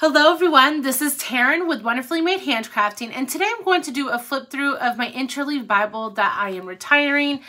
Hello everyone, this is Taryn with Wonderfully Made Handcrafting, and today I'm going to do a flip through of my Interleaf Bible that I am retiring.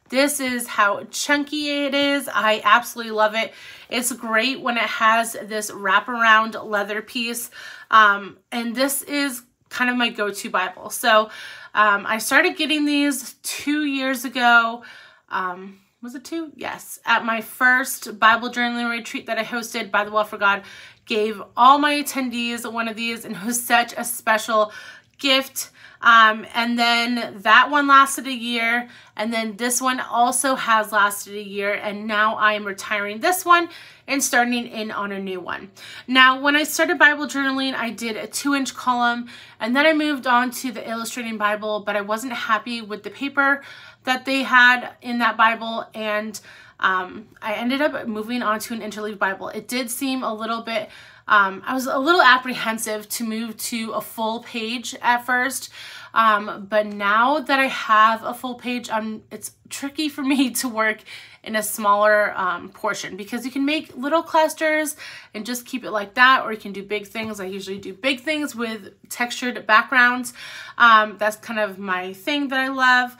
This is how chunky it is. I absolutely love it. It's great when it has this wraparound leather piece, and this is kind of my go-to Bible. So I started getting these 2 years ago. Was it 2? Yes. At my first Bible journaling retreat that I hosted by the Well for God, gave all my attendees one of these, and it was such a special gift. And then that one lasted a year, and then this one also has lasted a year, and now I am retiring this one and starting in on a new one. Now, when I started Bible journaling, I did a 2-inch column, and then I moved on to the Illustrating Bible, but I wasn't happy with the paper that they had in that Bible, and I ended up moving on to an Interleaf Bible. It did seem a little bit, I was a little apprehensive to move to a full page at first, but now that I have a full page, it's tricky for me to work in a smaller portion, because you can make little clusters and just keep it like that, or you can do big things. I usually do big things with textured backgrounds. That's kind of my thing that I love.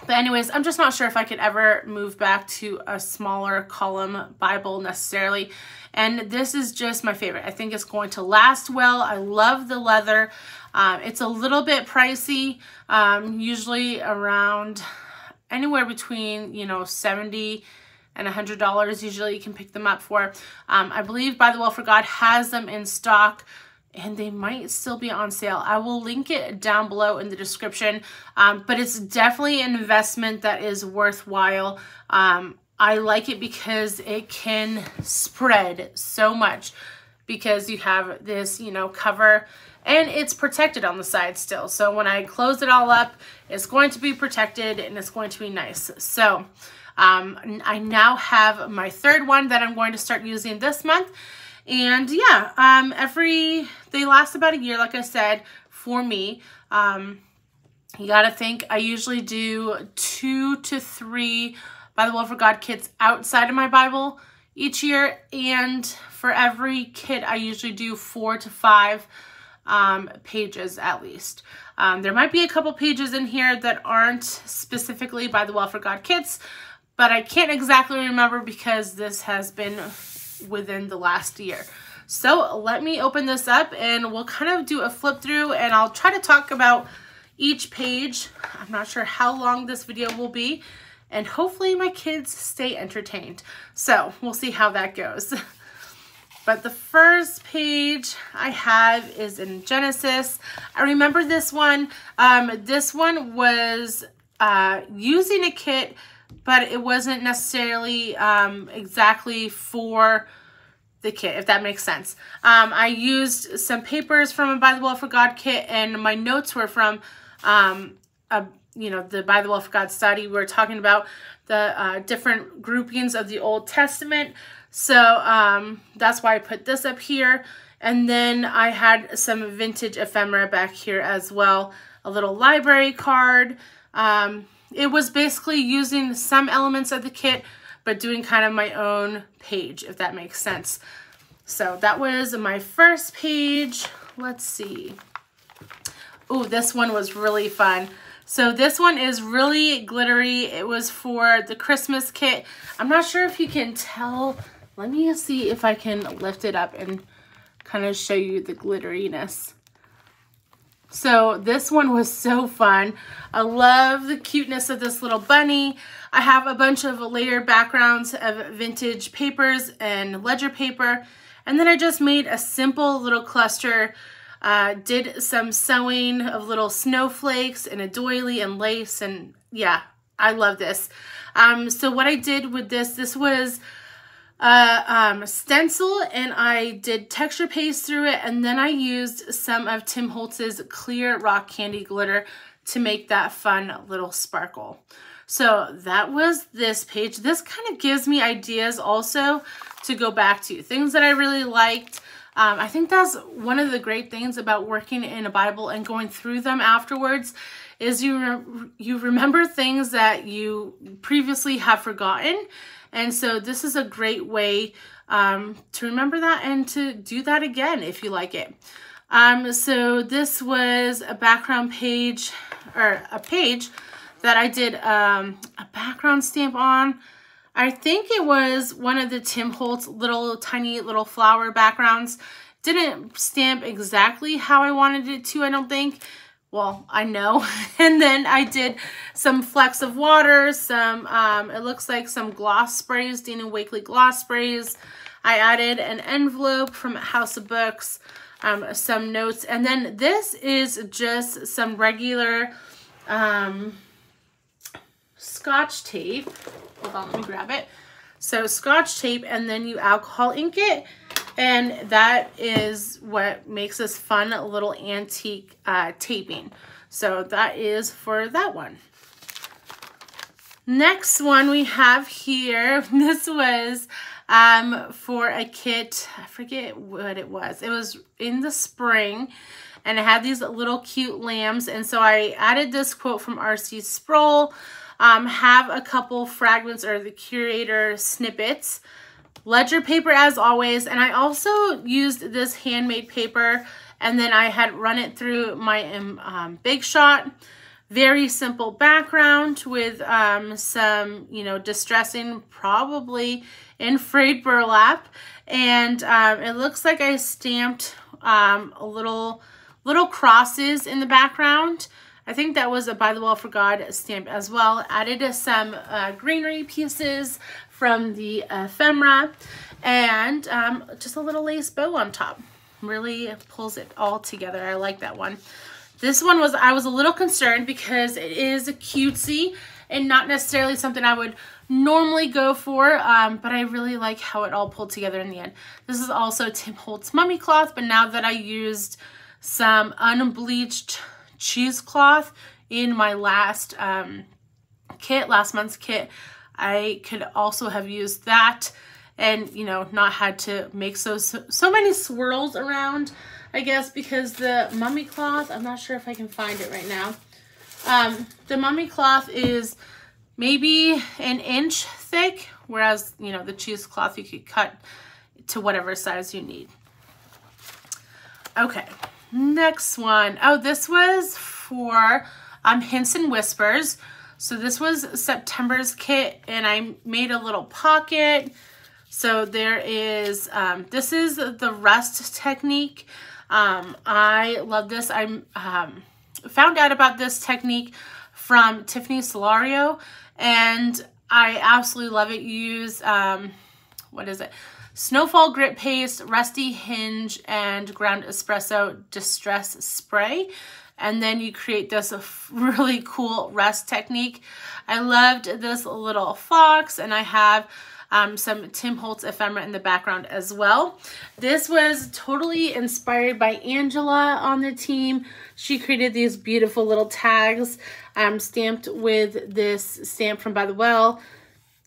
But anyways, I'm just not sure if I could ever move back to a smaller column Bible necessarily. And this is just my favorite. I think it's going to last well. I love the leather. It's a little bit pricey, usually around anywhere between, you know, $70 and $100 usually you can pick them up for. I believe By the Well for God has them in stock, and they might still be on sale. I will link it down below in the description, but it's definitely an investment that is worthwhile. I like it because it can spread so much, because you have this, you know, cover, and it's protected on the side still. So when I close it all up, it's going to be protected and it's going to be nice. So I now have my third one that I'm going to start using this month. And yeah, they last about a year, like I said, for me. You gotta think, I usually do 2 to 3 By the Well for God kits outside of my Bible each year, and for every kit I usually do 4 to 5 pages at least. There might be a couple pages in here that aren't specifically By the Well for God kits, but I can't exactly remember because this has been within the last year. So let me open this up and we'll kind of do a flip through, and I'll try to talk about each page. I'm not sure how long this video will be, and hopefully my kids stay entertained. So we'll see how that goes. But the first page I have is in Genesis. I remember this one. This one was using a kit, but it wasn't necessarily exactly for the kit, if that makes sense. I used some papers from a By the Well for God kit, and my notes were from, you know, the By the Well for God study. We were talking about the different groupings of the Old Testament. So that's why I put this up here. And then I had some vintage ephemera back here as well. A little library card. It was basically using some elements of the kit, but doing kind of my own page, if that makes sense. So that was my first page. Let's see. Oh, this one was really fun. So this one is really glittery. It was for the Christmas kit. I'm not sure if you can tell. Let me see if I can lift it up and kind of show you the glitteriness. So this one was so fun. I love the cuteness of this little bunny. I have a bunch of layered backgrounds of vintage papers and ledger paper. And then I just made a simple little cluster. Did some sewing of little snowflakes and a doily and lace. And yeah, I love this. So what I did with this was stencil, and I did texture paste through it, and then I used some of Tim Holtz's clear rock candy glitter to make that fun little sparkle. So that was this page. This kind of gives me ideas also to go back to, things that I really liked. I think that's one of the great things about working in a Bible and going through them afterwards, is you remember things that you previously have forgotten. And so this is a great way to remember that and to do that again if you like it. So this was a background page, or a page that I did a background stamp on. I think it was one of the Tim Holtz little tiny little flower backgrounds. Didn't stamp exactly how I wanted it to, I don't think. Well, I know. And then I did some flecks of water, some, it looks like some gloss sprays, Dana Wakley gloss sprays. I added an envelope from House of Books, some notes. And then this is just some regular Scotch tape. Hold on, let me grab it. So Scotch tape, and then you alcohol ink it. And that is what makes this fun little antique taping. So that is for that one. Next one we have here, this was for a kit, I forget what it was. It was in the spring, and it had these little cute lambs. And so I added this quote from R.C. Sproul, have a couple fragments or the curator snippets, ledger paper as always, and I also used this handmade paper, and then I had run it through my Big Shot. Very simple background with some, you know, distressing, probably in frayed burlap, and it looks like I stamped little crosses in the background. I think that was a By the Well for God stamp as well. Added some greenery pieces from the ephemera, and just a little lace bow on top. Really pulls it all together. I like that one. This one was, I was a little concerned because it is cutesy and not necessarily something I would normally go for, but I really like how it all pulled together in the end. This is also Tim Holtz mummy cloth, but now that I used some unbleached cheesecloth in my last kit, last month's kit, I could also have used that and, you know, not had to make so many swirls around, I guess, because the mummy cloth, I'm not sure if I can find it right now. The mummy cloth is maybe an inch thick, whereas, you know, the cheesecloth you could cut to whatever size you need. Okay, next one. Oh, this was for Hints and Whispers. So this was September's kit, and I made a little pocket. So there is, this is the rest technique. I love this. I found out about this technique from Tiffany Solario, and I absolutely love it. You use, what is it? Snowfall Grit Paste, Rusty Hinge, and Ground Espresso Distress Spray. And then you create this really cool rest technique. I loved this little fox, and I have some Tim Holtz ephemera in the background as well. This was totally inspired by Angela on the team. She created these beautiful little tags stamped with this stamp from By the Well.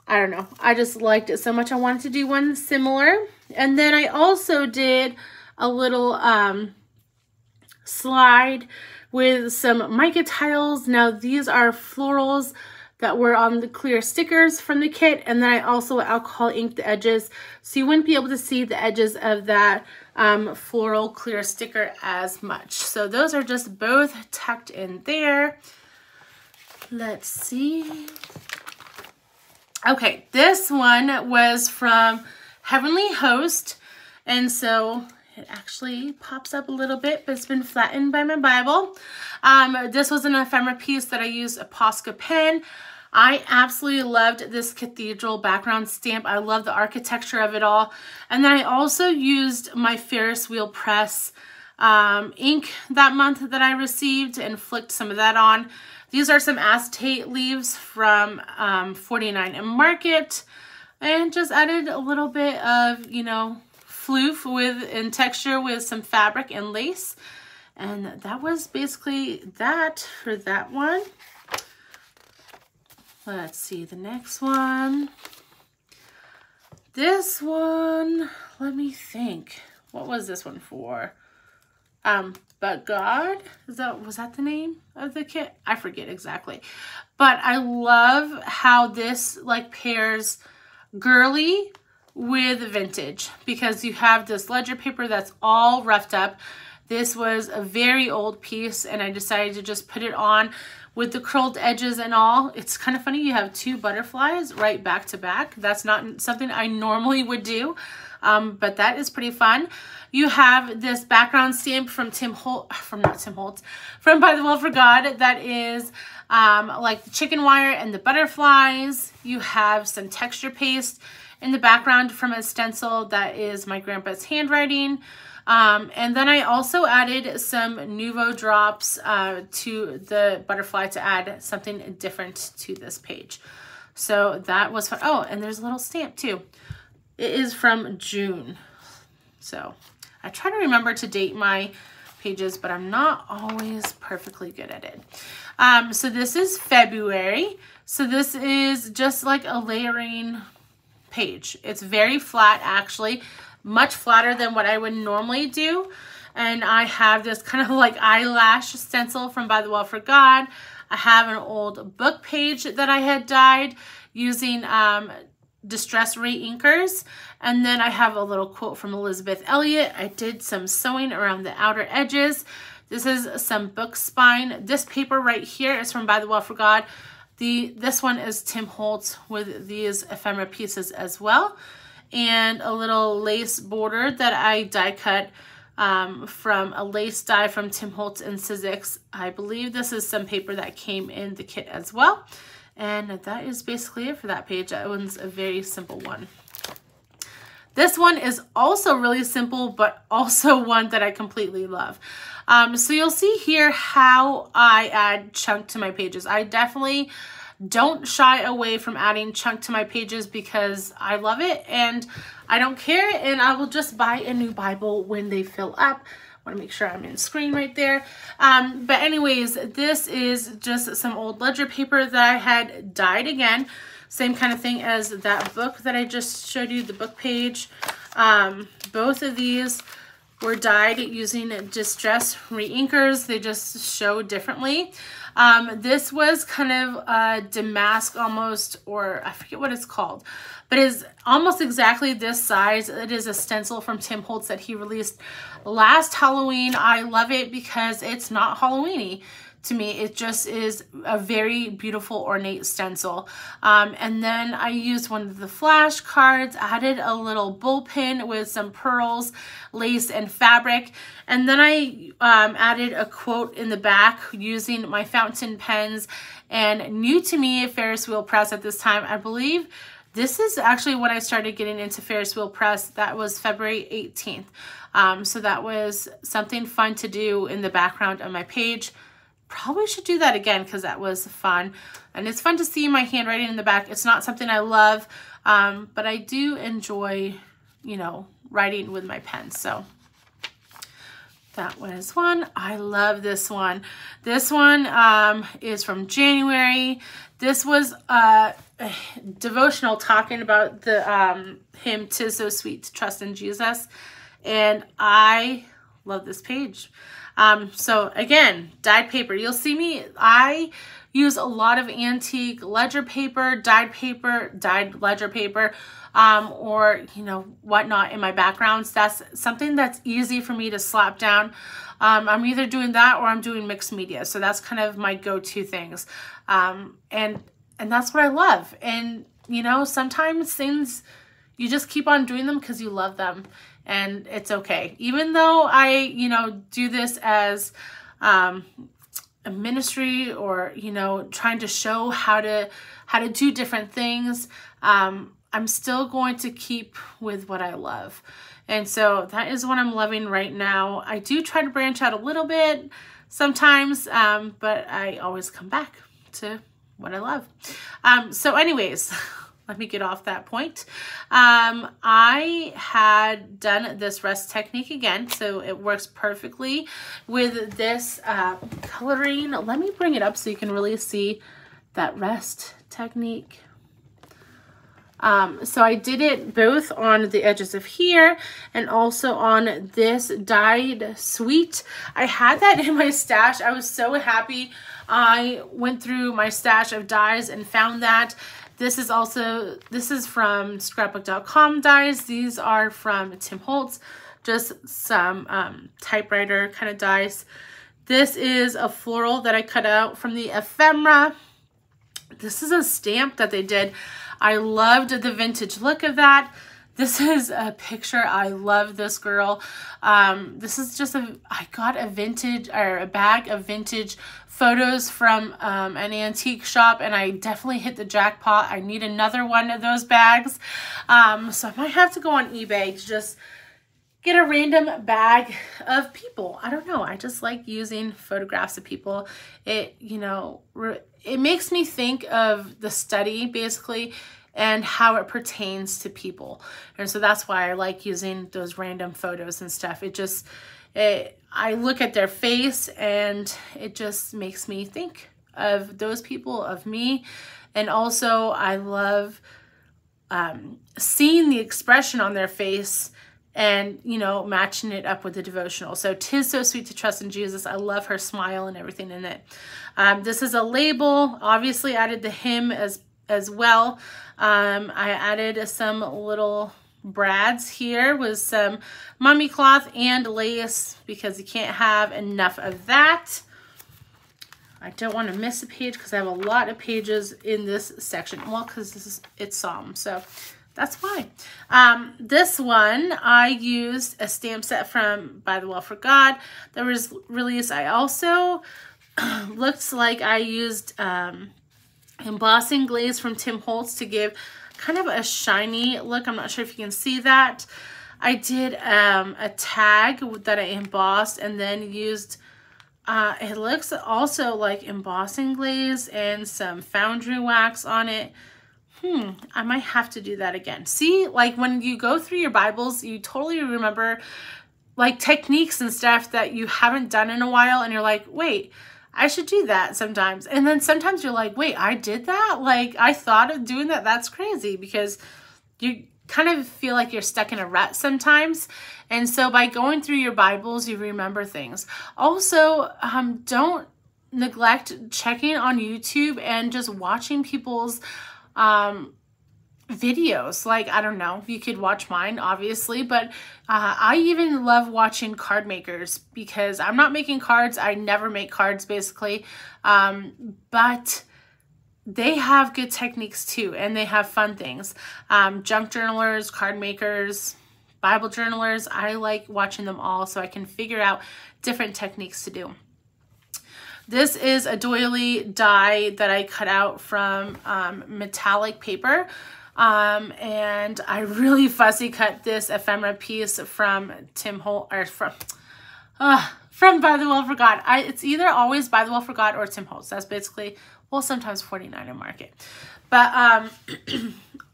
I don't know. I just liked it so much. I wanted to do one similar. And then I also did a little slide with some mica tiles. Now these are florals that were on the clear stickers from the kit, and then I also alcohol inked the edges, so you wouldn't be able to see the edges of that floral clear sticker as much. So those are just both tucked in there. Let's see. Okay, this one was from Heavenly Host, and so it actually pops up a little bit, but it's been flattened by my Bible. This was an ephemera piece that I used a Posca pen. I absolutely loved this cathedral background stamp. I love the architecture of it all. And then I also used my Ferris wheel press ink that month that I received and flicked some of that on. These are some acetate leaves from 49 and Market, and just added a little bit of, you know, floof in texture with some fabric and lace. And that was basically that for that one. Let's see the next one. This one, let me think. What was this one for? But God, was that the name of the kit? I forget exactly. But I love how this like pairs girly with vintage, because you have this ledger paper that's all roughed up. This was a very old piece, and I decided to just put it on with the curled edges and all. It's kind of funny, you have two butterflies right back to back. That's not something I normally would do, but that is pretty fun. You have this background stamp from from By the Well for God, that is like the chicken wire and the butterflies. You have some texture paste in the background from a stencil that is my grandpa's handwriting. And then I also added some Nuvo drops to the butterfly to add something different to this page. So that was fun. Oh, and there's a little stamp too. It is from June. So I try to remember to date my pages, but I'm not always perfectly good at it. So this is February. So this is just like a layering page. It's very flat, actually, much flatter than what I would normally do. And I have this kind of like eyelash stencil from By the Well for God. I have an old book page that I had dyed using Distress Reinkers. And then I have a little quote from Elizabeth Elliot. I did some sewing around the outer edges. This is some book spine. This paper right here is from By the Well for God. This one is Tim Holtz with these ephemera pieces as well. And a little lace border that I die cut from a lace die from Tim Holtz and Sizzix. I believe this is some paper that came in the kit as well. And that is basically it for that page. That one's a very simple one. This one is also really simple, but also one that I completely love. So you'll see here how I add chunk to my pages. I definitely don't shy away from adding chunk to my pages because I love it and I don't care, and I will just buy a new Bible when they fill up. I want to make sure I'm in screen right there. But anyways, this is just some old ledger paper that I had dyed again. Same kind of thing as that book that I just showed you, the book page. Both of these were dyed using Distress Reinkers. They just show differently. This was kind of a damask almost, or I forget what it's called, but is almost exactly this size. It is a stencil from Tim Holtz that he released last Halloween. I love it because it's not Halloween-y to me. It just is a very beautiful ornate stencil. And then I used one of the flash cards, added a little bullpen with some pearls, lace, and fabric. And then I added a quote in the back using my fountain pens. And new to me, Ferris Wheel Press at this time, I believe this is actually when I started getting into Ferris Wheel Press. That was February 18th. So that was something fun to do in the background of my page. Probably should do that again because that was fun. And it's fun to see my handwriting in the back. It's not something I love, but I do enjoy, you know, writing with my pen. So that was one. I love this one. This one is from January. This was a devotional talking about the hymn, "'Tis So Sweet to Trust in Jesus." And I love this page. So again, dyed paper. You'll see me, I use a lot of antique ledger paper, dyed ledger paper, or, you know, whatnot in my backgrounds. That's something that's easy for me to slap down. I'm either doing that or I'm doing mixed media. So that's kind of my go-to things. And that's what I love. And, you know, sometimes things, you just keep on doing them because you love them. And it's okay. Even though I, you know, do this as a ministry, or, you know, trying to show how to do different things, I'm still going to keep with what I love. And so that is what I'm loving right now. I do try to branch out a little bit sometimes, but I always come back to what I love. So anyways, let me get off that point. I had done this rest technique again, so it works perfectly with this coloring. Let me bring it up so you can really see that rest technique. So I did it both on the edges of here and also on this dyed sweet. I had that in my stash. I was so happy. I went through my stash of dyes and found that. This is from scrapbook.com dyes. These are from Tim Holtz, just some typewriter kind of dyes. This is a floral that I cut out from the ephemera. This is a stamp that they did. I loved the vintage look of that. This is a picture. I love this girl. This is just I got a vintage, or a bag of vintage photos from an antique shop, and I definitely hit the jackpot. I need another one of those bags. So I might have to go on eBay to just get a random bag of people. I don't know. I just like using photographs of people. It, you know, it makes me think of the study basically and how it pertains to people. And so that's why I like using those random photos and stuff. I look at their face and it just makes me think of those people, of me. And also I love seeing the expression on their face and, you know, matching it up with the devotional. So 'tis so sweet to trust in Jesus. I love her smile and everything in it. This is a label. Obviously added the hymn as well. I added some little brads here with some mummy cloth and lace because you can't have enough of that. I don't want to miss a page because I have a lot of pages in this section. Well, because it's Psalm, so that's why. This one, I used a stamp set from By the Well for God that was released. I also looks like I used embossing glaze from Tim Holtz to give kind of a shiny look. I'm not sure if you can see that. I did a tag that I embossed and then used, it looks also like embossing glaze and some foundry wax on it. I might have to do that again. See, like when you go through your Bibles, you totally remember like techniques and stuff that you haven't done in a while, and you're like, wait, I should do that sometimes. And then sometimes you're like, wait, I did that? Like, I thought of doing that? That's crazy, because you kind of feel like you're stuck in a rut sometimes. And so by going through your Bibles, you remember things. Also, don't neglect checking on YouTube and just watching people's videos. Like, I don't know, you could watch mine obviously, but I even love watching card makers, because I'm not making cards. I never make cards basically, but they have good techniques too, and they have fun things. Junk journalers, card makers, Bible journalers, I like watching them all so I can figure out different techniques to do. This is a doily die that I cut out from metallic paper. And I really fussy cut this ephemera piece from Tim Holtz, or from By the Well for God. It's either always By the Well for God or Tim Holtz. That's basically, well, sometimes 49er Market. But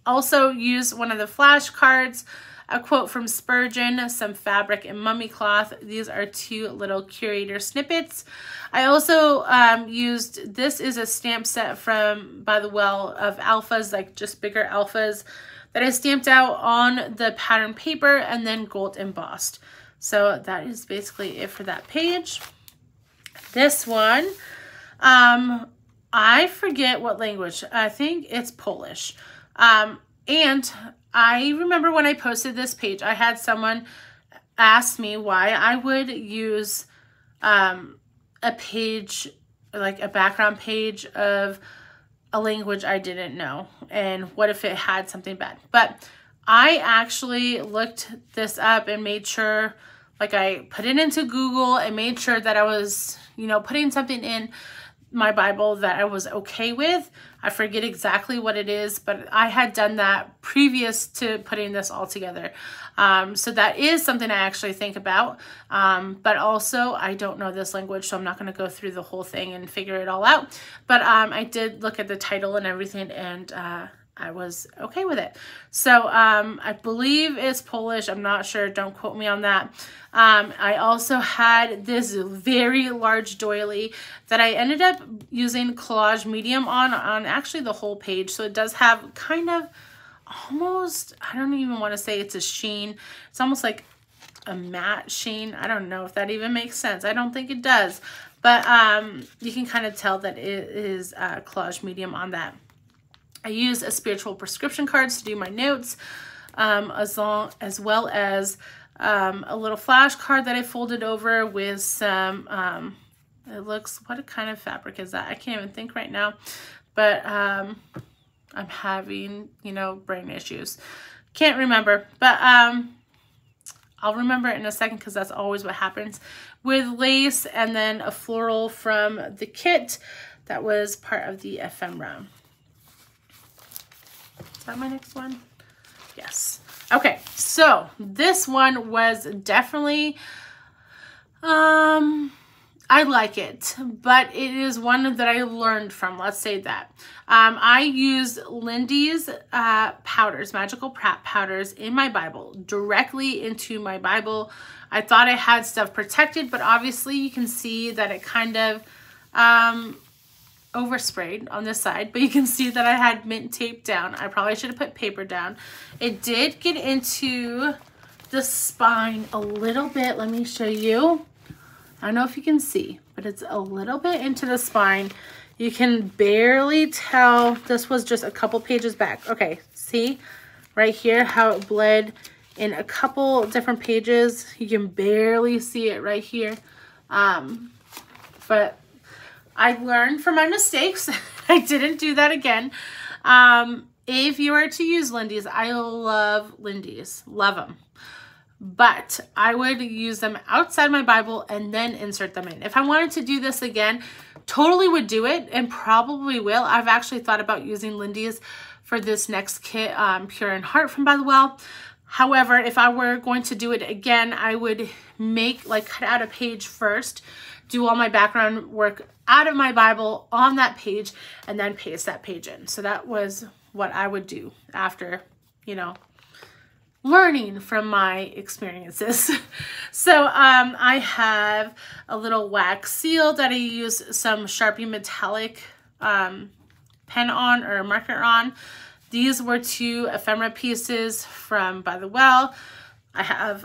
also use one of the flashcards, a quote from Spurgeon, some fabric and mummy cloth. These are two little curator snippets. I also used, this is a stamp set from By the Well of alphas, like just bigger alphas, that I stamped out on the pattern paper and then gold embossed. So that is basically it for that page. This one, I forget what language. I think it's Polish. And I remember when I posted this page, I had someone ask me why I would use a page, like a background page of a language I didn't know, and what if it had something bad. But I actually looked this up and made sure, like I put it into Google and made sure that I was, you know, putting something in my Bible that I was okay with. I forget exactly what it is, but I had done that previous to putting this all together. So that is something I actually think about. But also I don't know this language, so I'm not going to go through the whole thing and figure it all out. But I did look at the title and everything, and I was okay with it. So I believe it's Polish. I'm not sure. Don't quote me on that. I also had this very large doily that I ended up using collage medium on actually the whole page. So it does have kind of almost, I don't even want to say it's a sheen. It's almost like a matte sheen. I don't know if that even makes sense. I don't think it does. But you can kind of tell that it is collage medium on that. I use a spiritual prescription cards to do my notes, as well as a little flashcard that I folded over with some, it looks, what kind of fabric is that? I can't even think right now. But I'm having, you know, brain issues. Can't remember. But I'll remember it in a second because that's always what happens. With lace and then a floral from the kit that was part of the ephemera. Is that my next one? Yes. Okay, so this one was definitely, I like it, but it is one that I learned from, let's say that. I used Lindy's powders, magical powders in my Bible, directly into my Bible. I thought I had stuff protected, but obviously you can see that it kind of oversprayed on this side, but you can see that I had mint tape down. I probably should have put paper down. It did get into the spine a little bit. Let me show you. I don't know if you can see, but it's a little bit into the spine. You can barely tell. This was just a couple pages back. Okay, see right here how it bled in a couple different pages. You can barely see it right here. But I learned from my mistakes. I didn't do that again. If you were to use Lindy's, I love Lindy's. Love them. But I would use them outside my Bible and then insert them in. If I wanted to do this again, totally would do it and probably will. I've actually thought about using Lindy's for this next kit, Pure in Heart from By the Well. However, if I were going to do it again, I would cut out a page first, do all my background work out of my Bible on that page, and then paste that page in. So that was what I would do after, you know, learning from my experiences. So I have a little wax seal that I use some Sharpie metallic pen on or marker on. These were 2 ephemera pieces from By the Well. I have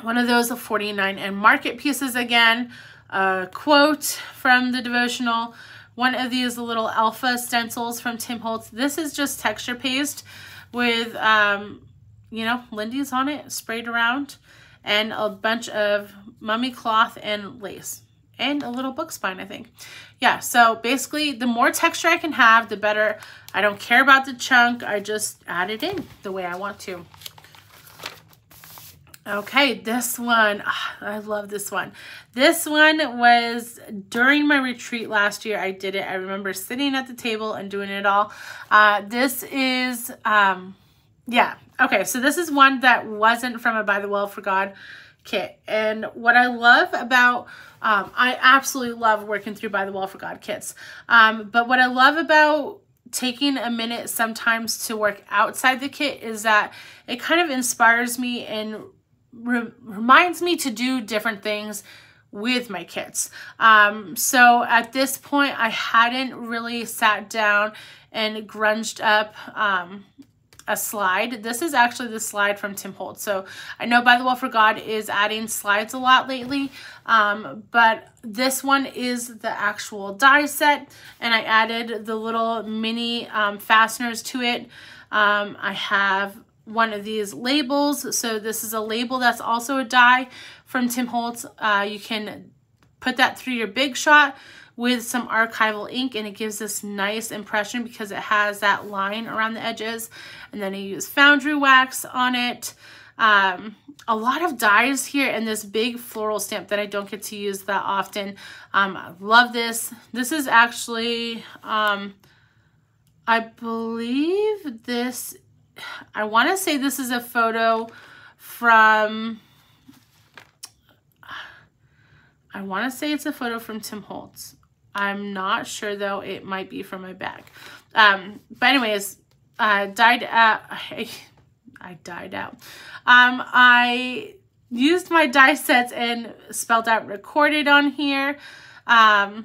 one of those, 49 and Market pieces again, a quote from the devotional, one of these little alpha stencils from Tim Holtz. This is just texture paste with, you know, Lindy's on it, sprayed around, and a bunch of mummy cloth and lace, and a little book spine, I think. Yeah, so basically, the more texture I can have, the better. I don't care about the chunk. I just add it in the way I want to. Okay, this one, I love this one. This one was during my retreat last year. I did it. I remember sitting at the table and doing it all. This is, yeah. Okay, so this is one that wasn't from a By the Well for God kit. And what I love about, I absolutely love working through By the Well for God kits. But what I love about taking a minute sometimes to work outside the kit is that it kind of inspires me and reminds me to do different things with my kits. So at this point, I hadn't really sat down and grunged up a slide. This is actually the slide from Tim Holtz. So I know By the Well for God is adding slides a lot lately, but this one is the actual die set, and I added the little mini fasteners to it. I have one of these labels. So this is a label that's also a die from Tim Holtz. You can put that through your Big Shot with some archival ink, and it gives this nice impression because it has that line around the edges. And then I use foundry wax on it. A lot of dies here, and this big floral stamp that I don't get to use that often. I love this. This is actually, I believe this, I want to say this is a photo from, I want to say it's a photo from Tim Holtz. I'm not sure though. It might be from my bag. But anyways, I died out. I used my die sets and spelled out recorded on here. A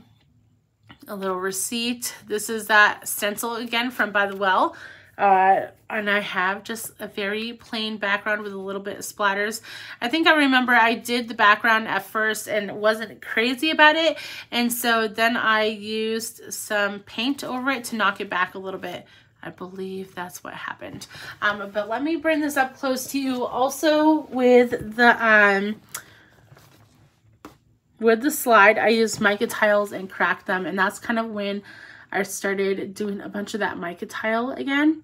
little receipt. This is that stencil again from By the Well. And I have just a very plain background with a little bit of splatters. I think I remember I did the background at first and wasn't crazy about it. And so then I used some paint over it to knock it back a little bit. I believe that's what happened. But let me bring this up close to you. Also with the slide, I used mica tiles and cracked them. And that's kind of when I started doing a bunch of that mica tile again,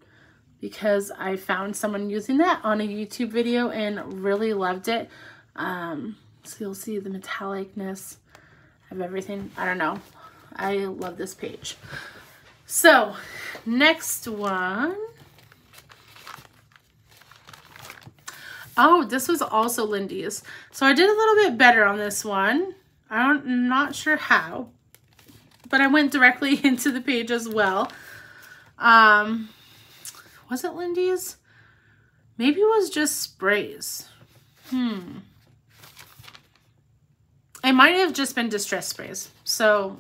because I found someone using that on a YouTube video and really loved it. So you'll see the metallicness of everything. I don't know. I love this page. So next one. Oh, this was also Lindy's. So I did a little bit better on this one. I'm not sure how, but I went directly into the page as well. Was it Lindy's? Maybe it was just sprays. It might have just been distress sprays. So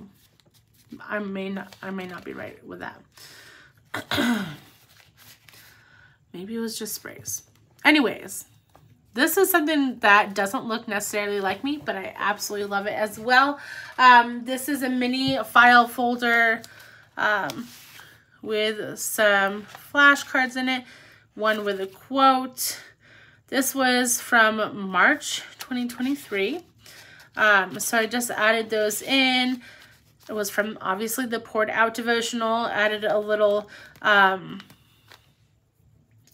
I may not be right with that. Maybe it was just sprays. Anyways, this is something that doesn't look necessarily like me, but I absolutely love it as well. This is a mini file folder with some flashcards in it, one with a quote. This was from March 2023. So I just added those in. It was from obviously the Poured Out devotional. Added a little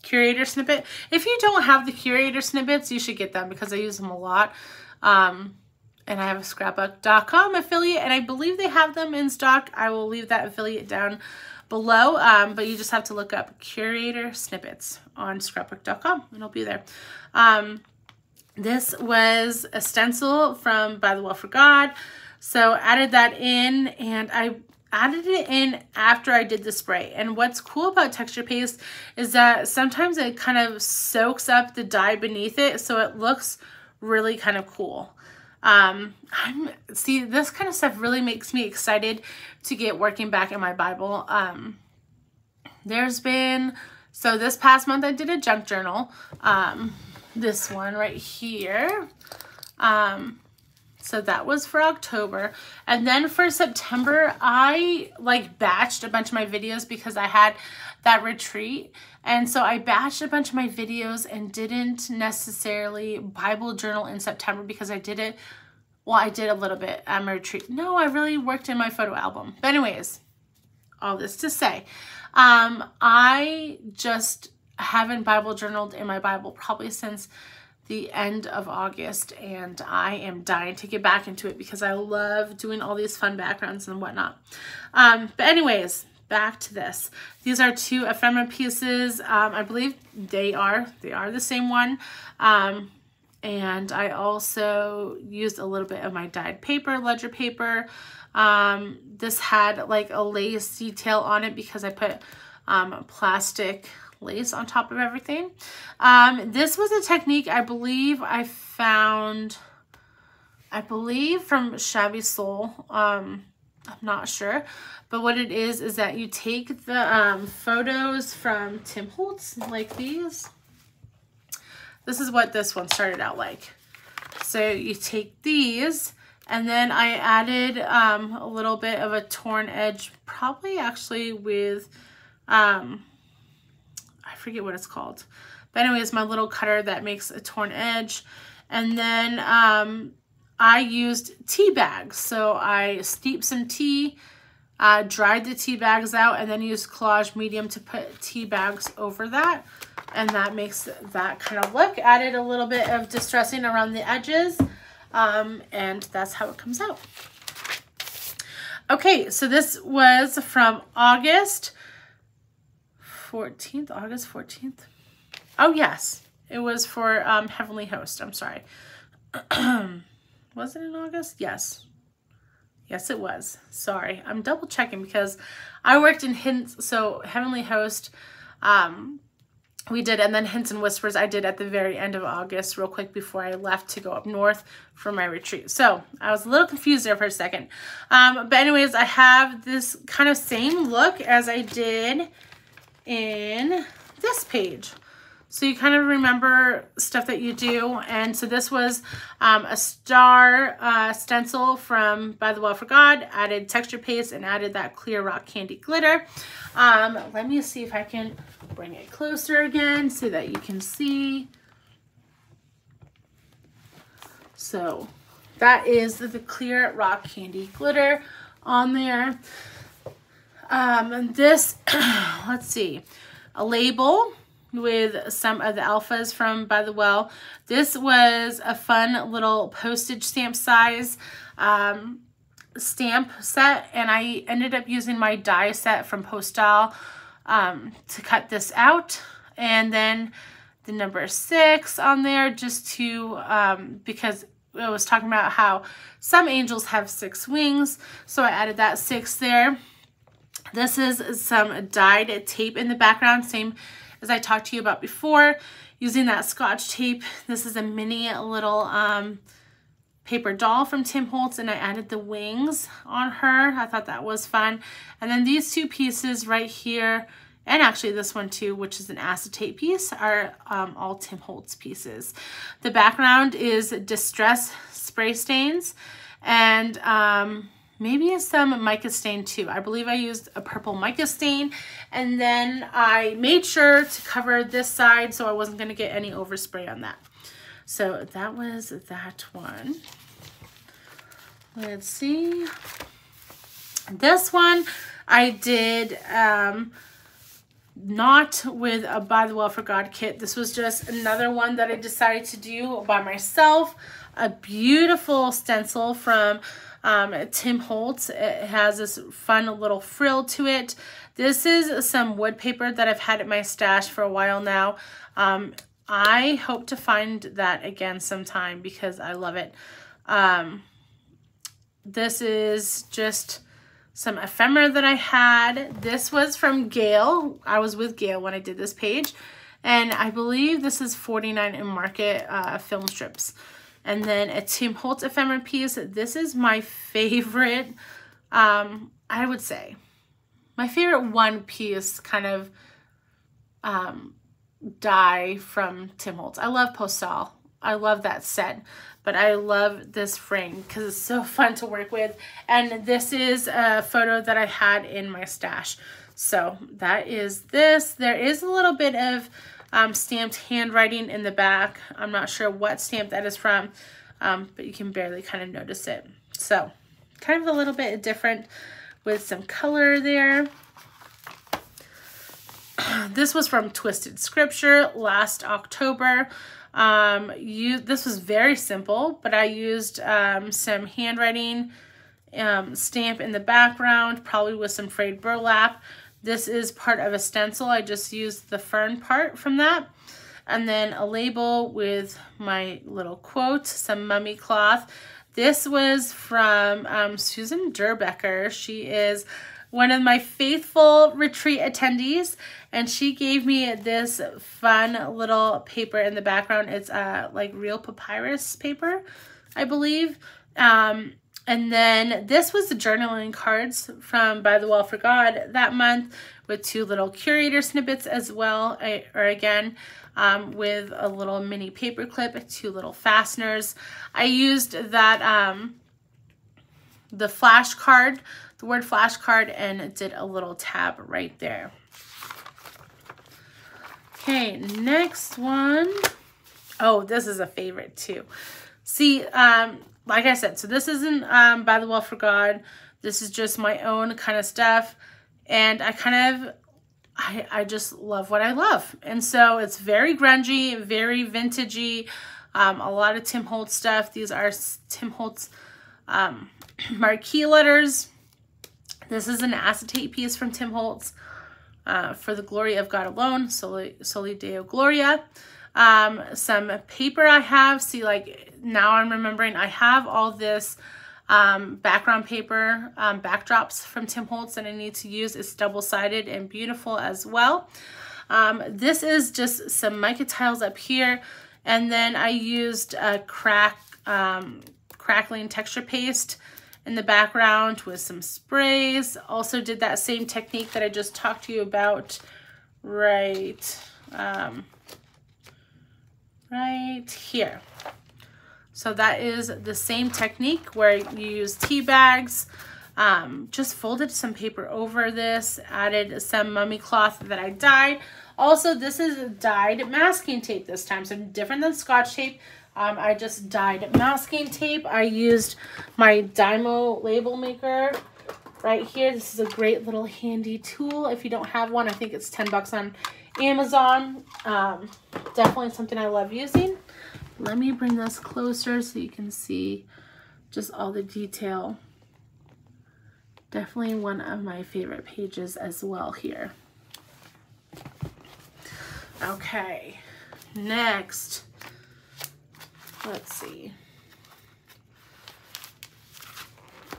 curator snippet. If you don't have the curator snippets, you should get them because I use them a lot. And I have a scrapbook.com affiliate, and I believe they have them in stock. I will leave that affiliate down below, but you just have to look up curator snippets on scrapbook.com and it'll be there. This was a stencil from By the Well for God. So added that in, and I added it in after I did the spray. And what's cool about texture paste is that sometimes it kind of soaks up the dye beneath it, so it looks really kind of cool. See, this kind of stuff really makes me excited to get working back in my Bible. So this past month I did a junk journal. This one right here. So that was for October. And then for September, I batched a bunch of my videos because I had that retreat. And so I batched a bunch of my videos and didn't necessarily Bible journal in September because I did it. Well, I did a little bit at my retreat. No, I really worked in my photo album. But anyways, all this to say, I just haven't Bible journaled in my Bible probably since the end of August, and I am dying to get back into it because I love doing all these fun backgrounds and whatnot. But anyways, back to this. These are two ephemera pieces. I believe they are the same one. And I also used a little bit of my dyed paper, ledger paper. This had like a lace detail on it because I put plastic lace on top of everything. This was a technique I believe I found, from Shabby Soul. I'm not sure, but what it is that you take the photos from Tim Holtz, like these. This is what this one started out like. So you take these, and then I added a little bit of a torn edge, probably actually with I forget what it's called, but anyways, my little cutter that makes a torn edge. And then I used tea bags, so I steeped some tea, dried the tea bags out, and then used collage medium to put tea bags over that, and that makes that kind of look. Added a little bit of distressing around the edges, and that's how it comes out. Okay, so this was from August 14th. Oh yes, it was for Heavenly Host. I'm sorry. Was it in August? Yes, it was. Sorry, I'm double checking because I worked in Hints. So Heavenly Host, we did, and then Hints and Whispers I did at the very end of August, real quick before I left to go up north for my retreat. So I was a little confused there for a second. But anyways, I have this kind of same look as I did in this page. So you kind of remember stuff that you do. And so this was a star stencil from By the Well for God, added texture paste and added that clear rock candy glitter. Let me see if I can bring it closer again so that you can see. So that is the clear rock candy glitter on there. This, let's see, a label with some of the alphas from By the Well. This was a fun little postage stamp size stamp set, and I ended up using my die set from Postal to cut this out. And then the number 6 on there, just to because I was talking about how some angels have 6 wings, so I added that 6 there. This is some dyed tape in the background, same as I talked to you about before, using that Scotch tape. This is a mini little paper doll from Tim Holtz, and I added the wings on her. I thought that was fun. And then these 2 pieces right here, and actually this one too, which is an acetate piece, are all Tim Holtz pieces. The background is Distress spray stains, and maybe some mica stain too. I believe I used a purple mica stain, and then I made sure to cover this side so I wasn't going to get any overspray on that. So that was that one. Let's see. This one I did not with a By the Well for God kit. This was just another one that I decided to do by myself. A beautiful stencil from Tim Holtz. It has this fun little frill to it. This is some wood paper that I've had at my stash for a while now. I hope to find that again sometime because I love it. This is just some ephemera that I had. This was from Gail. I was with Gail when I did this page, and I believe this is 49 in Market film strips. And then a Tim Holtz ephemera piece. This is my favorite, I would say, my favorite one piece kind of die from Tim Holtz. I love Postal. I love that set, but I love this frame because it's so fun to work with. And this is a photo that I had in my stash. So that is this. There is a little bit of stamped handwriting in the back. I'm not sure what stamp that is from, but you can barely kind of notice it. So kind of a little bit different with some color there. This was from Twisted Scripture last October. This was very simple, but I used some handwriting stamp in the background, probably with some frayed burlap. This is part of a stencil. I just used the fern part from that. And then a label with my little quote, some mummy cloth. This was from Susan Durbecker. She is one of my faithful retreat attendees, and she gave me this fun little paper in the background. It's like real papyrus paper, I believe. And then this was the journaling cards from By the Well for God that month, with 2 little curator snippets as well, or again, with a little mini paper clip, 2 little fasteners. I used that, the flash card, the word flash card, and did a little tab right there. Okay, next one. Oh, this is a favorite too. See, like I said, so this isn't By the Well for God. This is just my own kind of stuff. And I just love what I love. And so it's very grungy, very vintagey, a lot of Tim Holtz stuff. These are Tim Holtz marquee letters. This is an acetate piece from Tim Holtz, For the Glory of God Alone, Soli Deo Gloria. Some paper I have. See, like, now I'm remembering I have all this background paper, backdrops from Tim Holtz that I need to use. It's double-sided and beautiful as well. This is just some mica tiles up here, and then I used a crackling texture paste in the background with some sprays. Also did that same technique that I just talked to you about right here. So that is the same technique where you use tea bags. Just folded some paper over this, added some mummy cloth that I dyed. Also, this is dyed masking tape this time, so different than Scotch tape. I just dyed masking tape. I used my Dymo label maker right here. This is a great little handy tool. If you don't have one, I think it's 10 bucks on Amazon. Definitely something I love using. Let me bring this closer so you can see just all the detail. Definitely one of my favorite pages as well here. Okay, next, let's see.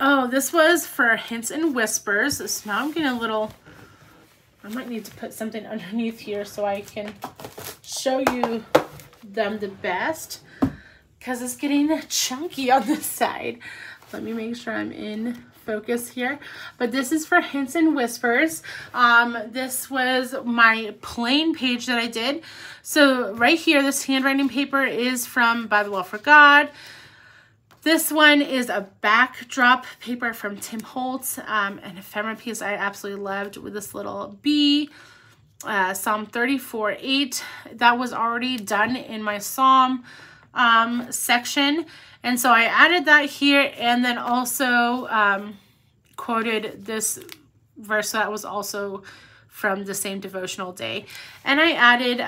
Oh, this was for Hints and Whispers. So now I'm getting a little, I might need to put something underneath here so I can show you them the best, because it's getting chunky on this side. Let me make sure I'm in focus here. But this is for Hints and Whispers. This was my plain page that I did. So right here, this handwriting paper is from By the Well for God. This one is a backdrop paper from Tim Holtz, an ephemera piece I absolutely loved with this little bee. Psalm 34:8. That was already done in my Psalm section, and so I added that here, and then also quoted this verse that was also from the same devotional day. And I added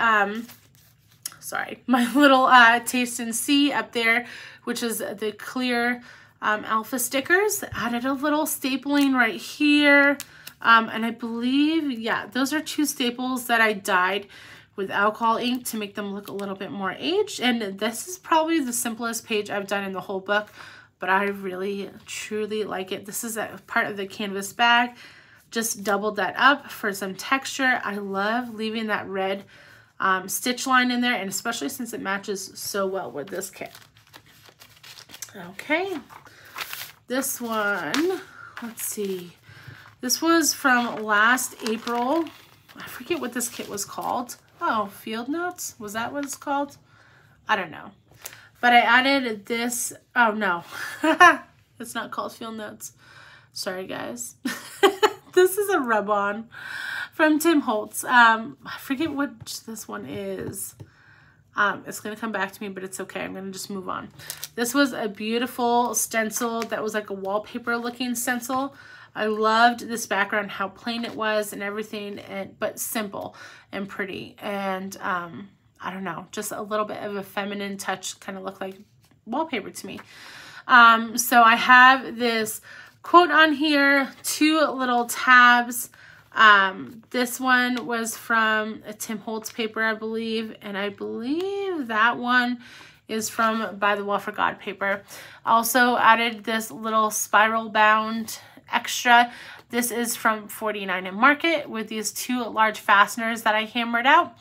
my little taste and see up there, which is the clear alpha stickers. Added a little stapling right here. And I believe, yeah, those are 2 staples that I dyed with alcohol ink to make them look a little bit more aged. And this is probably the simplest page I've done in the whole book, but I really, truly like it. This is a part of the canvas bag. Just doubled that up for some texture. I love leaving that red stitch line in there, and especially since it matches so well with this kit. Okay, this one, let's see. This was from last April. I forget what this kit was called. Oh, Field Notes? Was that what it's called? I don't know. But I added this. Oh, no. It's not called Field Notes. Sorry, guys. This is a rub-on from Tim Holtz. I forget what this one is. It's going to come back to me, but it's okay. I'm going to just move on. This was a beautiful stencil that was like a wallpaper looking stencil. I loved this background, how plain it was and everything, but simple and pretty. And I don't know, just a little bit of a feminine touch, kind of looked like wallpaper to me. So I have this quote on here, 2 little tabs. This one was from a Tim Holtz paper, I believe, and I believe that one is from By the Well for God paper. Also added this little spiral bound extra. This is from 49 and Market with these 2 large fasteners that I hammered out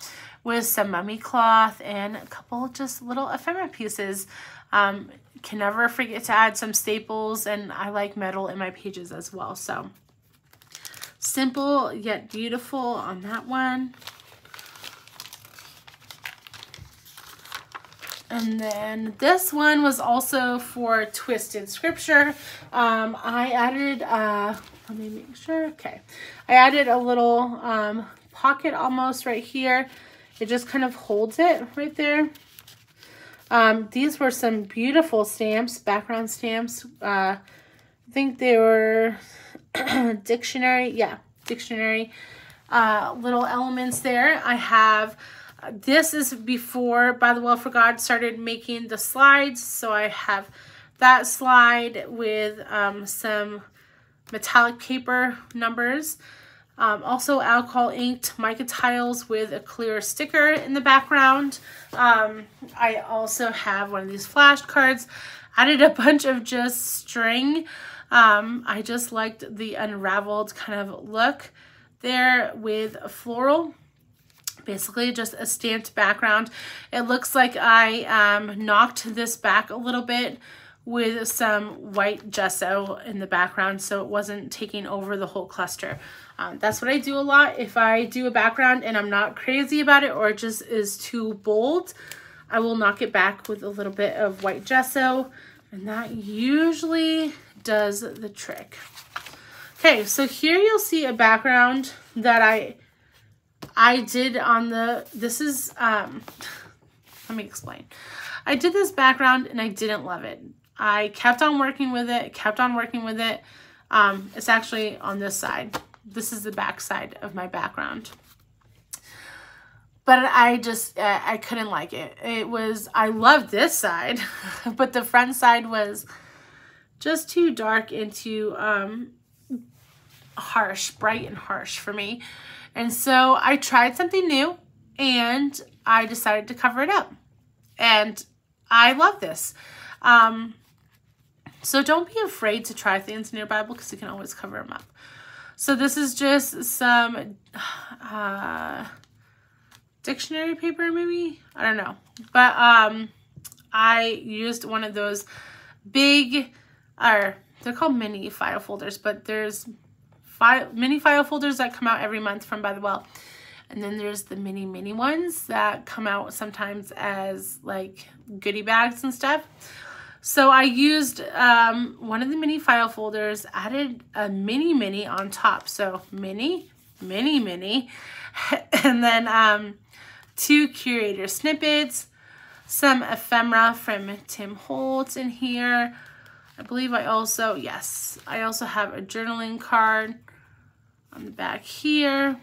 with some mummy cloth and a couple just little ephemera pieces. Can never forget to add some staples, and I like metal in my pages as well. So simple yet beautiful on that one. And then this one was also for Twisted Scripture. I added, let me make sure, okay. I added a little pocket almost right here. It just kind of holds it right there. These were some beautiful stamps, background stamps. I think they were dictionary, yeah, dictionary little elements there. I have, this is before By the Well for God started making the slides. So I have that slide with some metallic paper numbers. Also alcohol inked mica tiles with a clear sticker in the background. I also have one of these flashcards. Added a bunch of just string. I just liked the unraveled kind of look there with a floral. Basically just a stamped background. It looks like I knocked this back a little bit with some white gesso in the background, so it wasn't taking over the whole cluster. That's what I do a lot. If I do a background and I'm not crazy about it or it just is too bold, I will knock it back with a little bit of white gesso, and that usually does the trick. Okay, so here you'll see a background that I did on the, this is, let me explain. I did this background and I didn't love it. I kept on working with it, It's actually on this side. This is the back side of my background. But I just, I couldn't like it. I loved this side, but the front side was just too dark and too harsh, bright and harsh for me. And so I tried something new and I decided to cover it up. And I love this. So don't be afraid to try things in your Bible because you can always cover them up. So this is just some dictionary paper maybe? I don't know. But I used one of those big, they're called mini file folders, but there's mini file folders that come out every month from By the Well. And then there's the mini ones that come out sometimes as like goodie bags and stuff. So I used one of the mini file folders, added a mini on top. So mini, and then 2 curator snippets, some ephemera from Tim Holtz in here. I believe I also have a journaling card on the back here.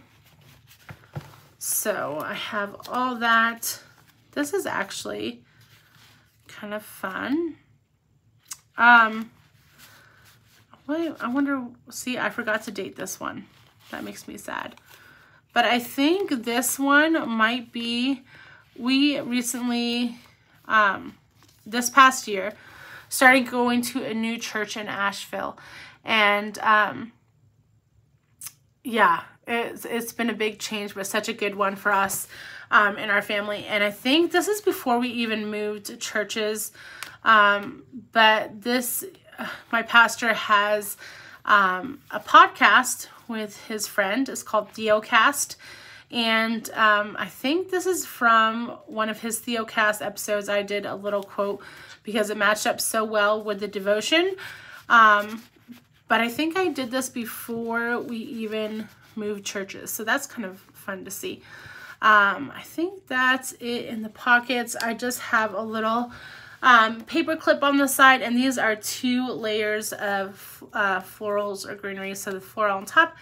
So I have all that. This is actually kind of fun. I wonder, see, I forgot to date this one. That makes me sad. But I think this one might be, we recently, this past year, started going to a new church in Asheville. And yeah, it's been a big change, but such a good one for us in our family. And I think this is before we even moved churches. But this, my pastor has a podcast with his friend. It's called Theocast. And I think this is from one of his Theocast episodes. I did a little quote because it matched up so well with the devotion. But I think I did this before we even moved churches. So that's kind of fun to see. I think that's it in the pockets. I just have a little paper clip on the side, and these are 2 layers of florals or greenery. So the floral on top,